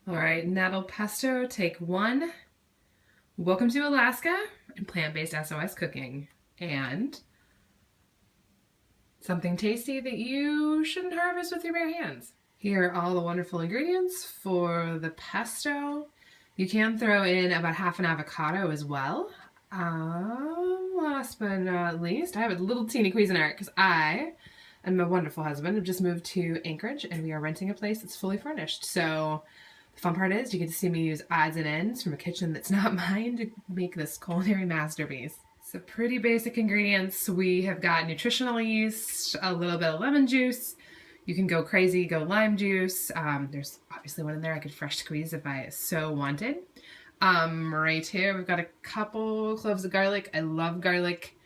All right, nettle pesto, take one. Welcome to Alaska and plant-based SOS cooking. And something tasty that you shouldn't harvest with your bare hands. Here are all the wonderful ingredients for the pesto. You can throw in about half an avocado as well. Last but not least, I have a little teeny Cuisinart because I and my wonderful husband have just moved to Anchorage and we are renting a place that's fully furnished. So the fun part is you get to see me use odds and ends from a kitchen that's not mine to make this culinary masterpiece. So pretty basic ingredients. We have got nutritional yeast, a little bit of lemon juice. You can go crazy, go lime juice. There's obviously one in there I could fresh squeeze if I so wanted. Right here we've got a couple cloves of garlic. I love garlic.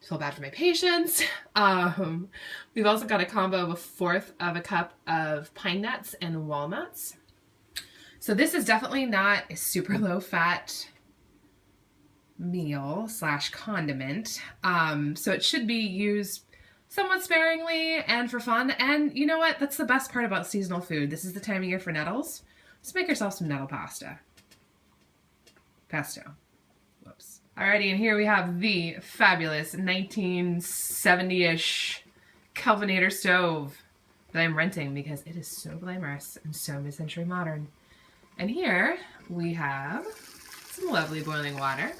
I feel bad for my patients. We've also got a combo of 1/4 of a cup of pine nuts and walnuts. So this is definitely not a super low fat meal / condiment. So it should be used somewhat sparingly and for fun. And you know what? That's the best part about seasonal food. This is the time of year for nettles. Let's make yourself some nettle pasta. Pesto. Whoops. Alrighty, and here we have the fabulous 1970-ish Kelvinator stove that I'm renting because it is so glamorous and so mid-century modern. And here we have some lovely boiling water.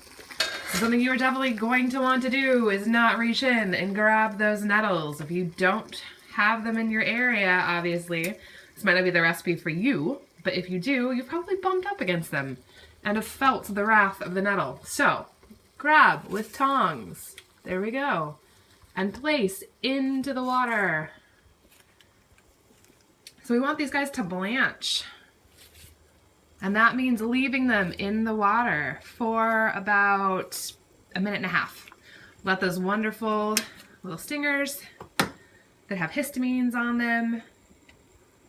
So something you are definitely going to want to do is not reach in and grab those nettles. If you don't have them in your area, obviously, this might not be the recipe for you, but if you do, you've probably bumped up against them and have felt the wrath of the nettle. So grab with tongs, there we go, and place into the water. So we want these guys to blanch. And that means leaving them in the water for about 1.5 minutes. Let those wonderful little stingers that have histamines on them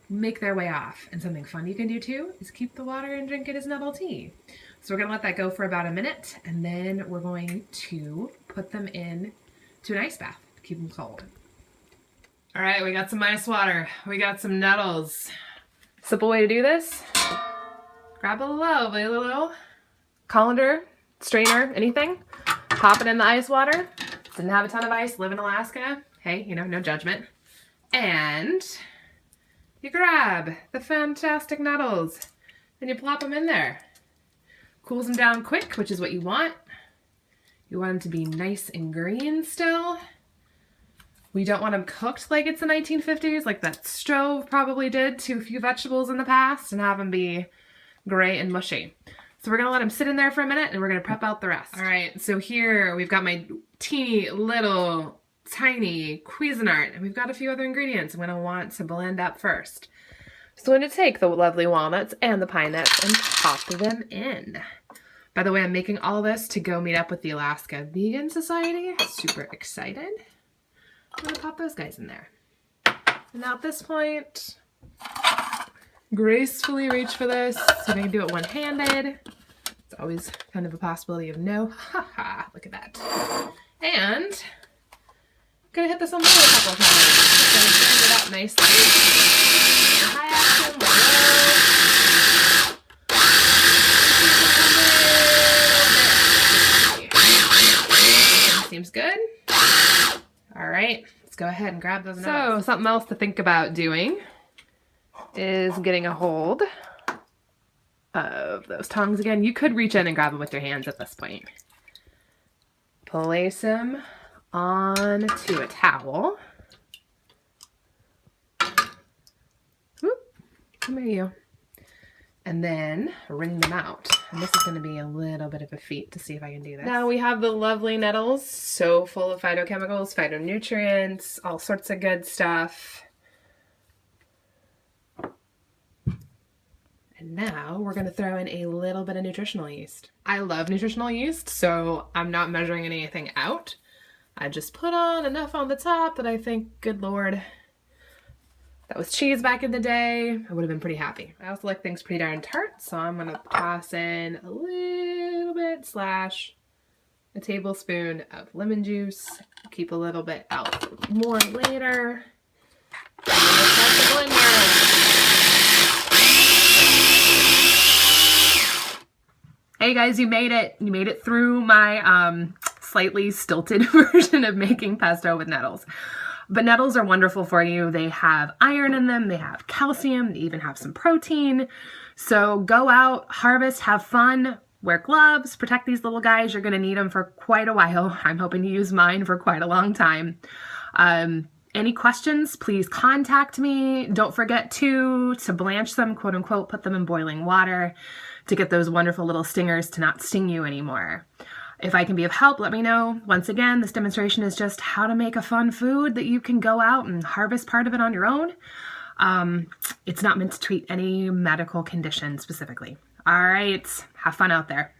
make their way off. And something fun you can do too is keep the water and drink it as nettle tea. So we're gonna let that go for about 1 minute and then we're going to put them in to an ice bath to keep them cold. All right, we got some ice water. We got some nettles. Simple way to do this. Grab a lovely little colander, strainer, anything. Pop it in the ice water. Didn't have a ton of ice, live in Alaska. Hey, you know, no judgment. And you grab the fantastic nettles and you plop them in there. Cools them down quick, which is what you want. You want them to be nice and green still. We don't want them cooked like it's the 1950s, like that stove probably did to a few vegetables in the past, and have them be gray and mushy. So we're gonna let them sit in there for a minute and we're gonna prep out the rest. All right, so here we've got my teeny little tiny Cuisinart and we've got a few other ingredients I'm gonna want to blend up first. So I'm gonna take the lovely walnuts and the pine nuts and pop them in. By the way, I'm making all this to go meet up with the Alaska Vegan Society. Super excited. I'm gonna pop those guys in there. And now at this point, gracefully reach for this. See if I can do it one-handed. It's always kind of a possibility of no. Haha, look at that. And I'm gonna hit this on the board a couple of times. Gonna blend it up nicely. High action, low. Seems good. All right, let's go ahead and grab those nuts. So something else to think about doing is getting a hold of those tongs again. You could reach in and grab them with your hands at this point. Place them onto a towel. Whoop, there you go. And then wring them out. And this is going to be a little bit of a feat to see if I can do this. Now we have the lovely nettles, so full of phytochemicals, phytonutrients, all sorts of good stuff. And now we're gonna throw in a little bit of nutritional yeast. I love nutritional yeast, so I'm not measuring anything out. I just put on enough on the top that I think, good Lord, that was cheese back in the day, I would have been pretty happy. I also like things pretty darn tart, so I'm gonna toss in a little bit / a tablespoon of lemon juice. Keep a little bit out for more later. And then start the blender. Hey guys, you made it. You made it through my slightly stilted version of making pesto with nettles. But nettles are wonderful for you. They have iron in them, they have calcium, they even have some protein. So go out, harvest, have fun, wear gloves, protect these little guys. You're gonna need them for quite a while. I'm hoping to use mine for quite a long time. Any questions, please contact me. Don't forget to blanch them, quote unquote, put them in boiling water to get those wonderful little stingers to not sting you anymore. If I can be of help, let me know. Once again, this demonstration is just how to make a fun food that you can go out and harvest part of it on your own. It's not meant to treat any medical condition specifically. All right, have fun out there.